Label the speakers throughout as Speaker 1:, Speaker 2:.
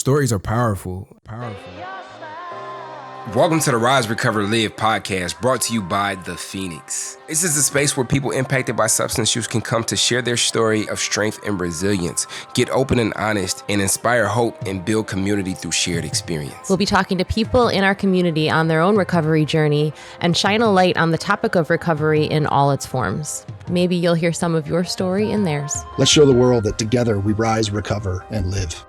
Speaker 1: Stories are powerful.
Speaker 2: Welcome to the Rise, Recover, Live podcast, brought to you by The Phoenix. This is a space where people impacted by substance use can come to share their story of strength and resilience, get open and honest, and inspire hope and build community through shared experience.
Speaker 3: We'll be talking to people in our community on their own recovery journey and shine a light on the topic of recovery in all its forms. Maybe you'll hear some of your story in theirs.
Speaker 4: Let's show the world that together we rise, recover, and live.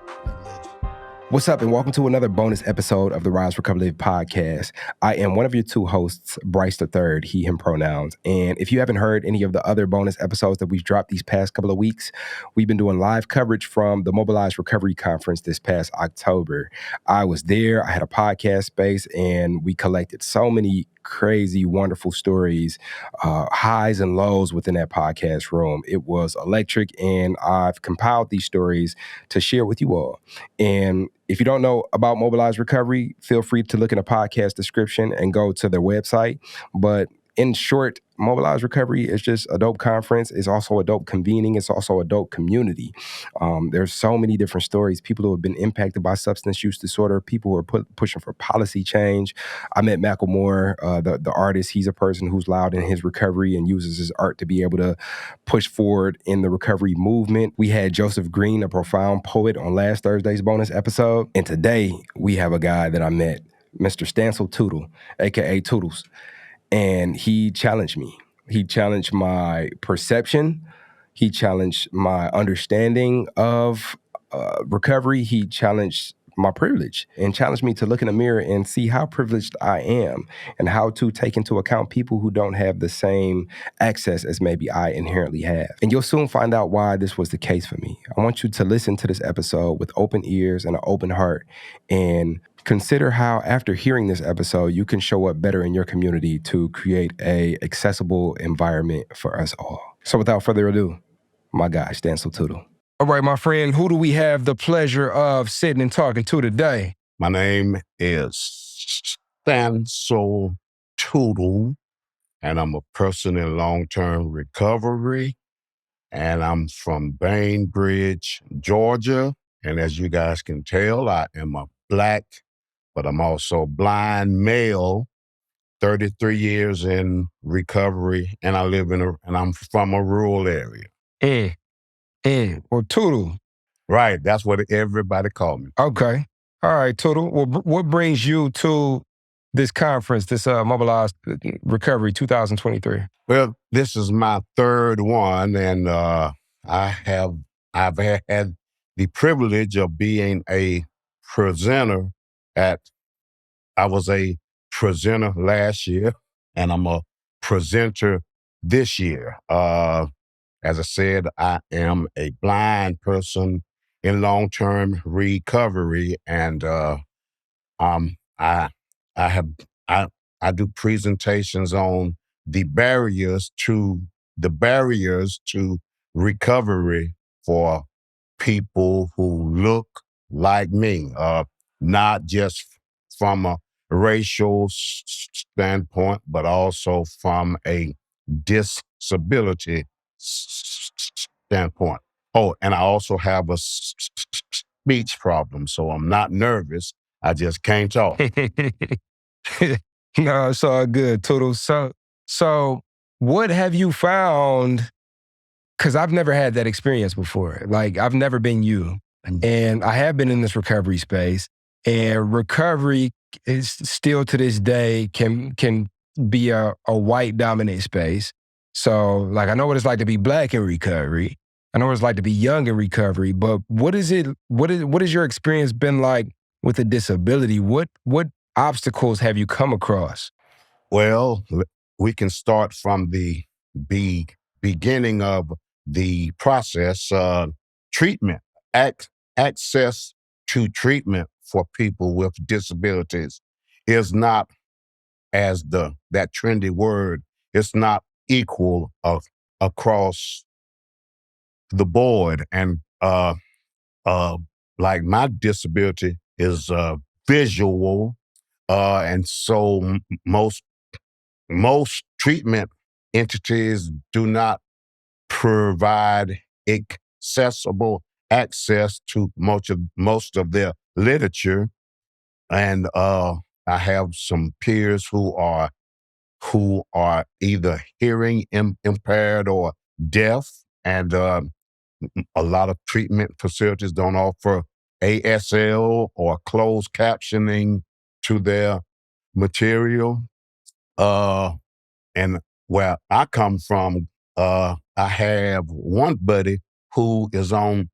Speaker 2: What's up, and welcome to another bonus episode of the Rise, Recover, Live podcast. I am one of your two hosts, Bryce III, he, him pronouns. And if you haven't heard any of the other bonus episodes that we've dropped these past couple of weeks, we've been doing live coverage from the Mobilize Recovery Conference this past October. I was there, I had a podcast space, and we collected so many crazy, wonderful stories, highs and lows within that podcast room. It was electric, and I've compiled these stories to share with you all. And if you don't know about Mobilize Recovery, feel free to look in the podcast description and go to their website. But in short, Mobilize Recovery is just a dope conference. It's also a dope convening. It's also a dope community. There's so many different stories. People who have been impacted by substance use disorder, people who are pushing for policy change. I met Macklemore, the artist. He's a person who's loud in his recovery and uses his art to be able to push forward in the recovery movement. We had Joseph Green, a profound poet, on last Thursday's bonus episode. And today we have a guy that I met, Mr. Stancil Tootle, aka Tootles. And he challenged me. He challenged my perception. He challenged my understanding of recovery. He challenged my privilege and challenged me to look in the mirror and see how privileged I am and how to take into account people who don't have the same access as maybe I inherently have. And you'll soon find out why this was the case for me. I want you to listen to this episode with open ears and an open heart, and consider how, after hearing this episode, you can show up better in your community to create an accessible environment for us all. So without further ado, my guy, Stancil Tootle.
Speaker 1: All right, my friend, who do we have the pleasure of sitting and talking to today?
Speaker 5: My name is Stancil Tootle, and I'm a person in long-term recovery, and I'm from Bainbridge, Georgia. And as you guys can tell, I am a Black, but I'm also blind male, 33 years in recovery, and I live and I'm from a rural area.
Speaker 1: Well, Tootle.
Speaker 5: Right, that's what everybody call me.
Speaker 1: Okay. All right, Tootle. Well, what brings you to this conference, this Mobilize Recovery 2023?
Speaker 5: Well, this is my third one, and I've had the privilege of being a presenter I was a presenter last year, and I'm a presenter this year. As I said, I am a blind person in long-term recovery, and I do presentations on the barriers to recovery for people who look like me, not just from a racial standpoint, but also from a disability standpoint. Oh, and I also have a speech problem, so I'm not nervous. I just can't talk.
Speaker 1: No, it's all good, Tootle. So what have you found? Because I've never had that experience before. Like, I've never been you. And I have been in this recovery space. And recovery is still to this day can be a white dominant space. So, like, I know what it's like to be Black in recovery. I know what it's like to be young in recovery. But what has your experience been like with a disability? What obstacles have you come across?
Speaker 5: Well, we can start from the beginning of the process. Treatment, access to treatment for people with disabilities is not, as that trendy word, it's not equal across the board. And like, my disability is visual, and so most treatment entities do not provide accessible access to most of their literature, and I have some peers who are either hearing impaired or deaf, and a lot of treatment facilities don't offer ASL or closed captioning to their material. And where I come from, I have one buddy who is on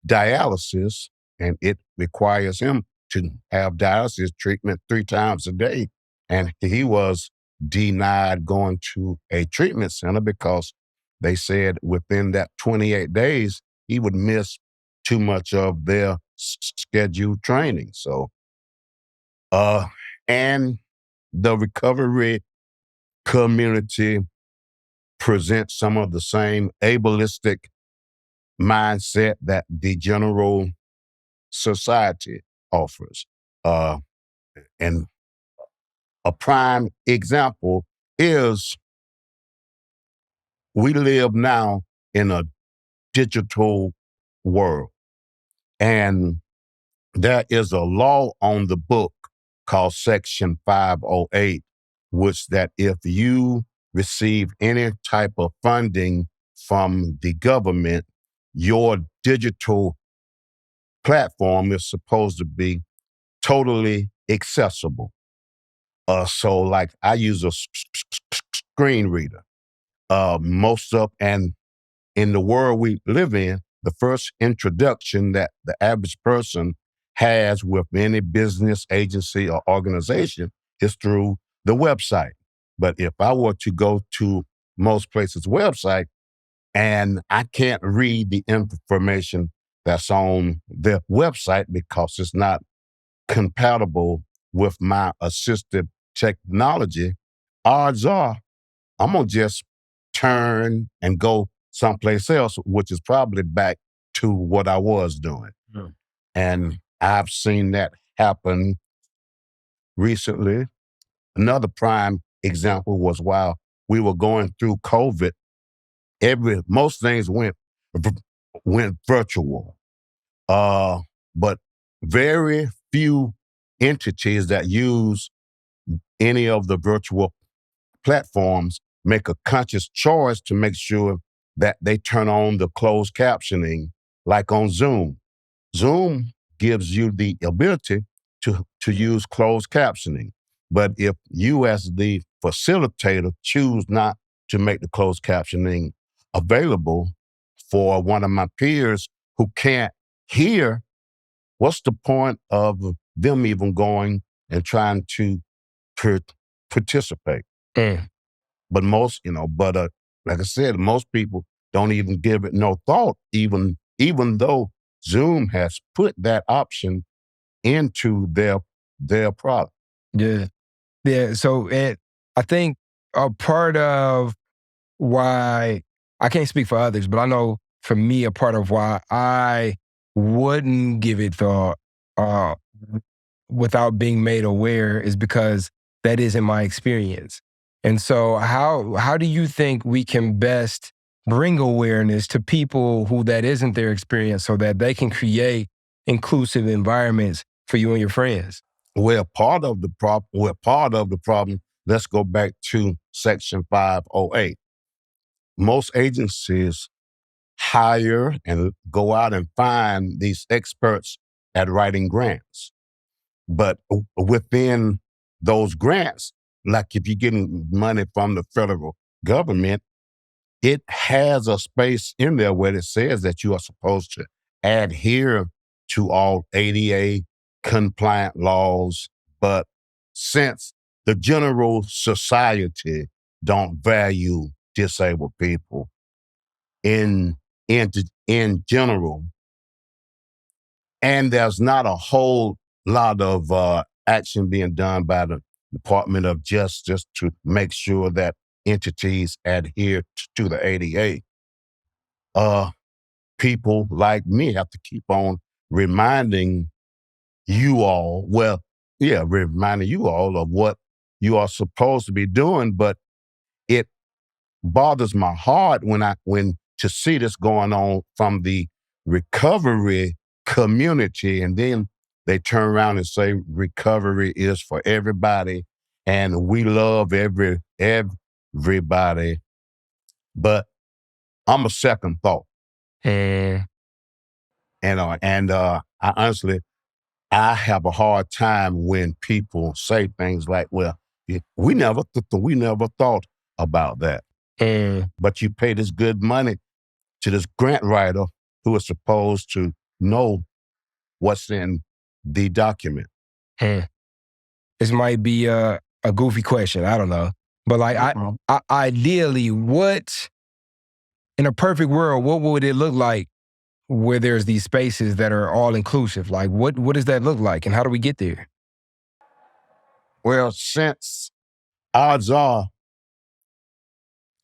Speaker 5: dialysis, and it requires him to have dialysis treatment 3 times a day. And he was denied going to a treatment center because they said within that 28 days, he would miss too much of their scheduled training. So, and the recovery community presents some of the same ableistic mindset that the general society offers. And a prime example is we live now in a digital world, and there is a law on the book called Section 508, which that if you receive any type of funding from the government, your digital platform is supposed to be totally accessible. So like I use a screen reader. And in the world we live in, the first introduction that the average person has with any business, agency, or organization is through the website. But if I were to go to most places' website and I can't read the information that's on their website because it's not compatible with my assistive technology, odds are I'm going to just turn and go someplace else, which is probably back to what I was doing. Mm. And I've seen that happen recently. Another prime example was while we were going through COVID, most things went virtual. But very few entities that use any of the virtual platforms make a conscious choice to make sure that they turn on the closed captioning, like on Zoom. Zoom gives you the ability to use closed captioning. But if you as the facilitator choose not to make the closed captioning available for one of my peers who can't hear, what's the point of them even going and trying to participate?
Speaker 1: Mm.
Speaker 5: But like I said, most people don't even give it no thought, even though Zoom has put that option into their product.
Speaker 1: Yeah. Yeah. So I think a part of why I can't speak for others, but I know for me, a part of why I wouldn't give it thought uh, without being made aware is because that isn't my experience. And so how do you think we can best bring awareness to people who that isn't their experience so that they can create inclusive environments for you and your friends?
Speaker 5: We're part of the problem. Let's go back to Section 508. Most agencies hire and go out and find these experts at writing grants. But within those grants, like if you're getting money from the federal government, it has a space in there where it says that you are supposed to adhere to all ADA compliant laws. But since the general society don't value disabled people in general, and there's not a whole lot of action being done by the Department of Justice to make sure that entities adhere to the ADA. People like me have to keep on reminding you all, reminding you all of what you are supposed to be doing. But it bothers my heart when to see this going on from the recovery community, and then they turn around and say recovery is for everybody and we love everybody. But I'm a second thought.
Speaker 1: Mm,
Speaker 5: I honestly, I have a hard time when people say things like, well, we never thought about that.
Speaker 1: mm,
Speaker 5: But you pay this good money to this grant writer who is supposed to know what's in the document.
Speaker 1: mm. This might be a goofy question. I don't know. But like, ideally, what, in a perfect world, what would it look like where there's these spaces that are all inclusive? Like, what does that look like and how do we get there?
Speaker 5: Well, since odds are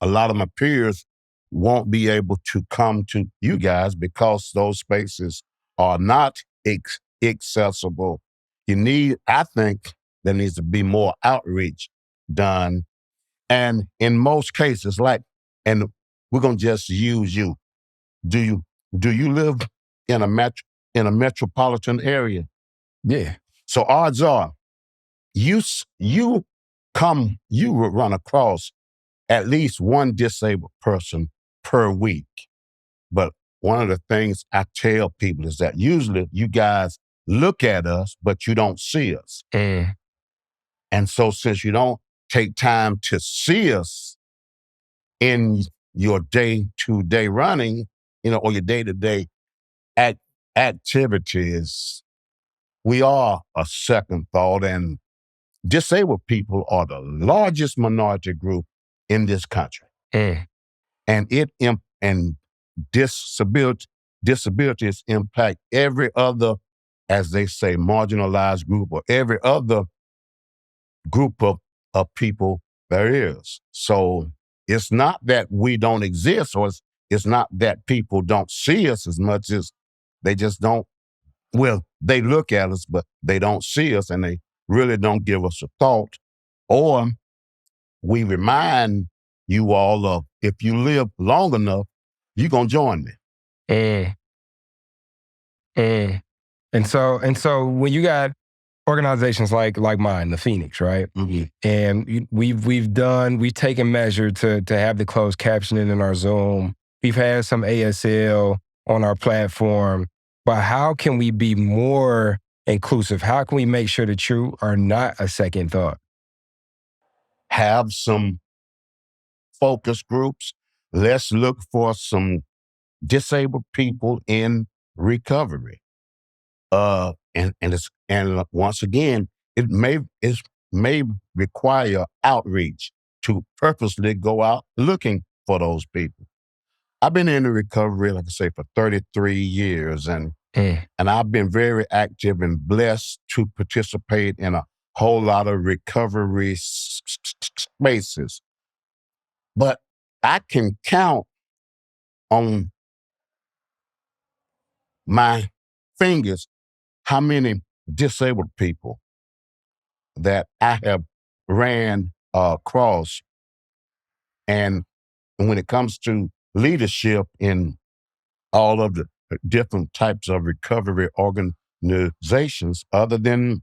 Speaker 5: a lot of my peers won't be able to come to you guys because those spaces are not accessible. I think there needs to be more outreach done. And in most cases, and we're going to just use you. Do you live in a metropolitan area?
Speaker 1: Yeah.
Speaker 5: So odds are you will run across at least one disabled person per week. But one of the things I tell people is that usually you guys look at us, but you don't see us.
Speaker 1: Mm,
Speaker 5: And so since you don't take time to see us in your day-to-day running, or your day-to-day activities, we are a second thought, and disabled people are the largest minority group in this country.
Speaker 1: mm,
Speaker 5: And disabilities impact every other, as they say, marginalized group or every other group of people there is. So it's not that we don't exist, or it's not that people don't see us as much as they just don't. Well, they look at us, but they don't see us, and they really don't give us a thought. Or we remind you all of, if you live long enough, you're going to join me.
Speaker 1: mm, mm. And so when you got organizations like mine, the Phoenix, right?
Speaker 5: Mm-hmm.
Speaker 1: And we've taken measure to have the closed captioning in our Zoom. We've had some ASL on our platform, but how can we be more inclusive? How can we make sure that you are not a second thought?
Speaker 5: Have some focus groups. Let's look for some disabled people in recovery. And once again, it may require outreach to purposely go out looking for those people. I've been in recovery, like I say, for 33 years, and I've been very active and blessed to participate in a whole lot of recovery spaces. But I can count on my fingers how many disabled people that I have ran across. And when it comes to leadership in all of the different types of recovery organizations, other than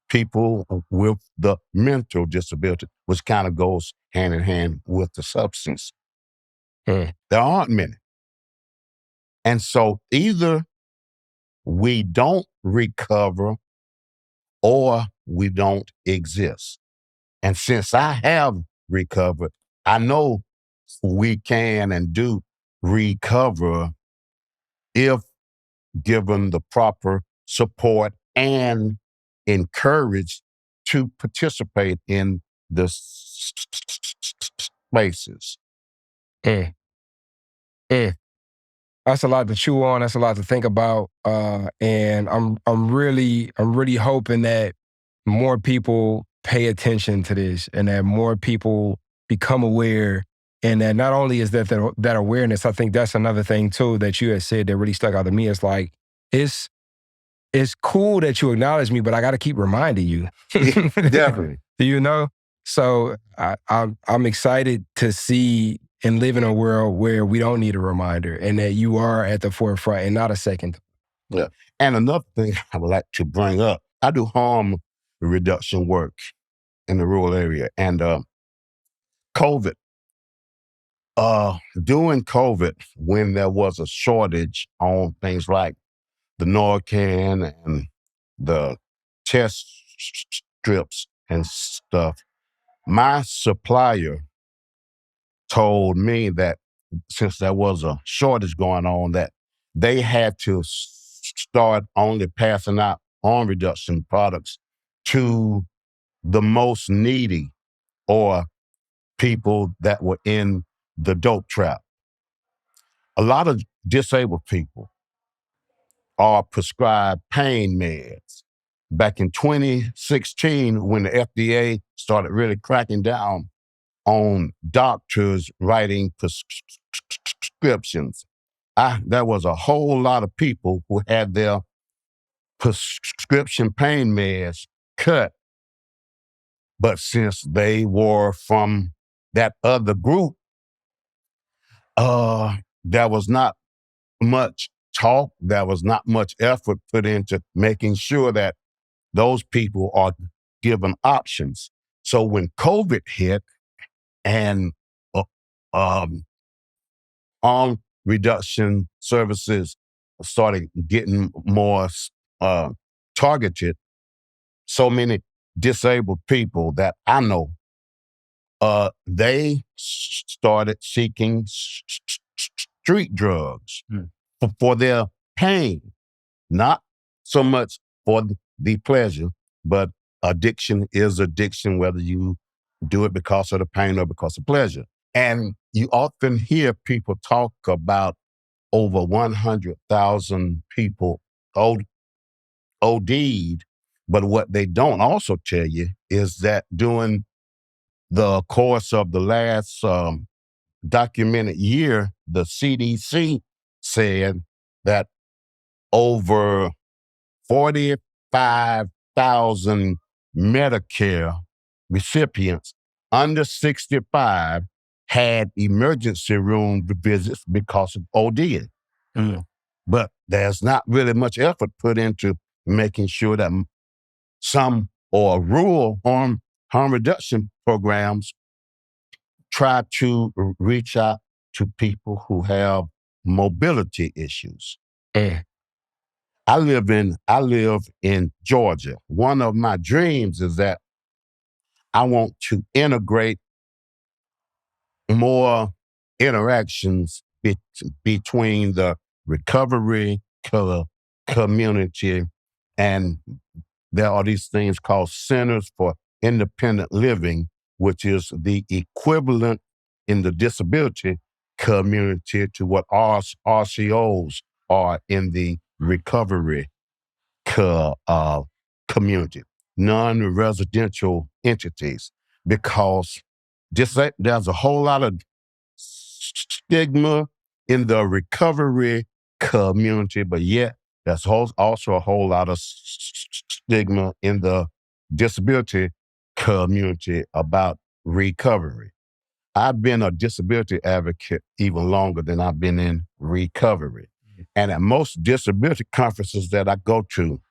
Speaker 5: people with the mental disability, which kind of goes hand in hand with the substance, there aren't many. And so either we don't recover or we don't exist. And since I have recovered, I know we can and do recover if given the proper support and encouraged to participate in the spaces.
Speaker 1: Mm, mm. That's a lot to chew on. That's a lot to think about. And I'm really hoping that more people pay attention to this and that more people become aware. And that not only is that awareness, I think that's another thing too that you had said that really stuck out to me. It's like, it's cool that you acknowledge me, but I got to keep reminding you.
Speaker 5: Definitely.
Speaker 1: Do you know? So I'm excited to see and live in a world where we don't need a reminder and that you are at the forefront and not a second.
Speaker 5: Yeah. And another thing I would like to bring up, I do harm reduction work in the rural area. And COVID, during COVID, when there was a shortage on things like the Narcan and the test strips and stuff, my supplier told me that since there was a shortage going on, that they had to start only passing out harm reduction products to the most needy or people that were in the dope trap. A lot of disabled people are prescribed pain meds. Back in 2016, when the FDA started really cracking down on doctors writing prescriptions, there was a whole lot of people who had their prescription pain meds cut. But since they were from that other group, there was not much talk, there was not much effort put into making sure that those people are given options. So when COVID hit and harm reduction services started getting more targeted, so many disabled people that I know, they started seeking street drugs for their pain, not so much for the pleasure, but addiction is addiction, whether you do it because of the pain or because of pleasure. And you often hear people talk about over 100,000 people OD'd, but what they don't also tell you is that during the course of the last documented year, the CDC said that over 45,000 Medicare recipients under 65 had emergency room visits because of OD. But there's not really much effort put into making sure that some or rural harm reduction programs try to reach out to people who have mobility issues. I live in Georgia. One of my dreams is that I want to integrate more interactions between the recovery community, and there are these things called Centers for Independent Living, which is the equivalent in the disability community to what RCOs are in the recovery community, non-residential entities, because there's a whole lot of stigma in the recovery community, but yet there's also a whole lot of stigma in the disability community about recovery. I've been a disability advocate even longer than I've been in recovery. And at most disability conferences that I go to,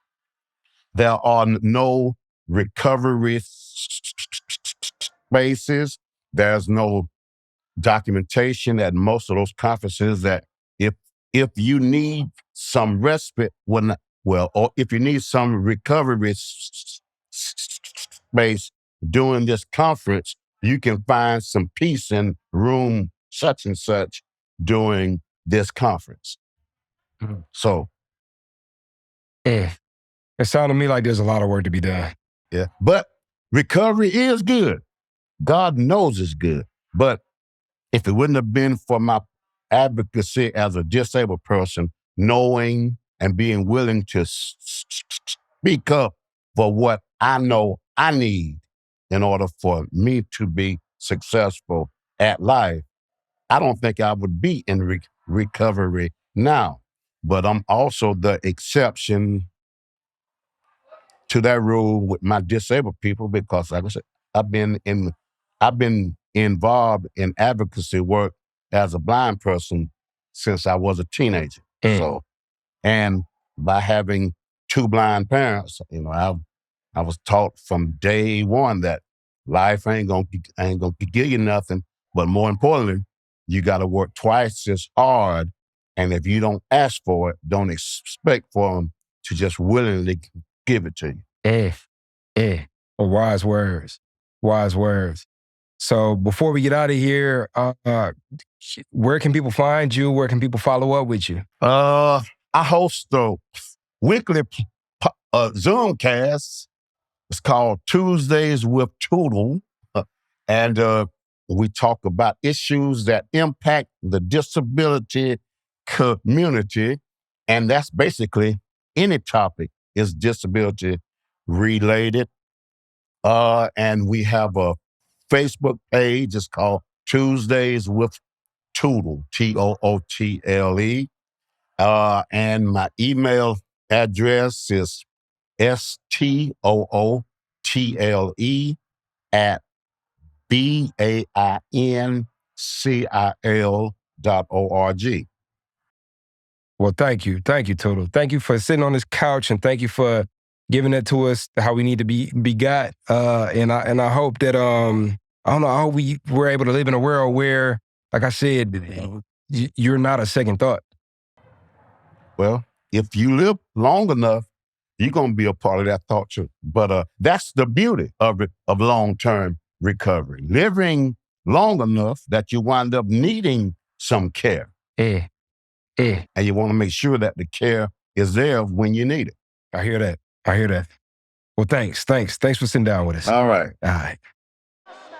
Speaker 5: there are no recovery spaces. There's no documentation at most of those conferences that if you need some respite, or if you need some recovery space during this conference, you can find some peace in room such and such during this conference. So,
Speaker 1: It sounded to me like there's a lot of work to be done.
Speaker 5: yeah, but recovery is good. God knows it's good. But if it wouldn't have been for my advocacy as a disabled person, knowing and being willing to speak up for what I know I need in order for me to be successful at life, I don't think I would be in recovery now. But I'm also the exception to that rule with my disabled people because, like I said, I've been involved in advocacy work as a blind person since I was a teenager. So, and by having two blind parents. I was taught from day one that life ain't gonna give you nothing, but more importantly, you got to work twice as hard. And if you don't ask for it, don't expect for them to just willingly give it to you.
Speaker 1: Well, wise words. Wise words. So before we get out of here, where can people find you? Where can people follow up with you?
Speaker 5: I host the weekly Zoom cast. It's called Tuesdays with Tootle. And we talk about issues that impact the disability community. And that's basically any topic is disability related. And we have a Facebook page. It's called Tuesdays with Tootle, Tootle. And my email address is stootle at BAINCIL.org.
Speaker 1: Well, thank you. Thank you, Tootle. Thank you for sitting on this couch, and thank you for giving it to us how we need to be got. And I hope that I don't know, I hope we were able to live in a world where, like I said, you're not a second thought.
Speaker 5: Well, if you live long enough, you're going to be a part of that thought too. But that's the beauty of long-term recovery. Living long enough that you wind up needing some care. And you want to make sure that the care is there when you need it.
Speaker 1: I hear that. Well, thanks for sitting down with us.
Speaker 5: All right.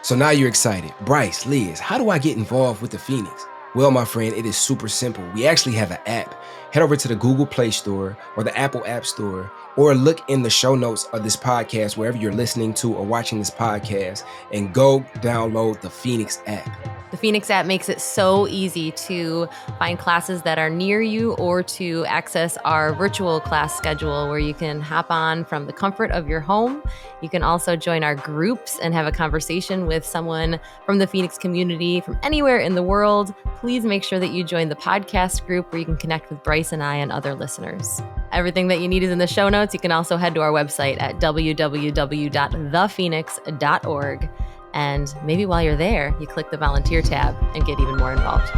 Speaker 2: So now you're excited. Bryce, Liz, how do I get involved with the Phoenix? Well, my friend, it is super simple. We actually have an app. Head over to the Google Play Store or the Apple App Store, or look in the show notes of this podcast, wherever you're listening to or watching this podcast, and go download the Phoenix app.
Speaker 3: The Phoenix app makes it so easy to find classes that are near you or to access our virtual class schedule where you can hop on from the comfort of your home. You can also join our groups and have a conversation with someone from the Phoenix community from anywhere in the world. Please make sure that you join the podcast group where you can connect with Bryce and I and other listeners. Everything that you need is in the show notes. You can also head to our website at www.thephoenix.org. And maybe while you're there, you click the volunteer tab and get even more involved.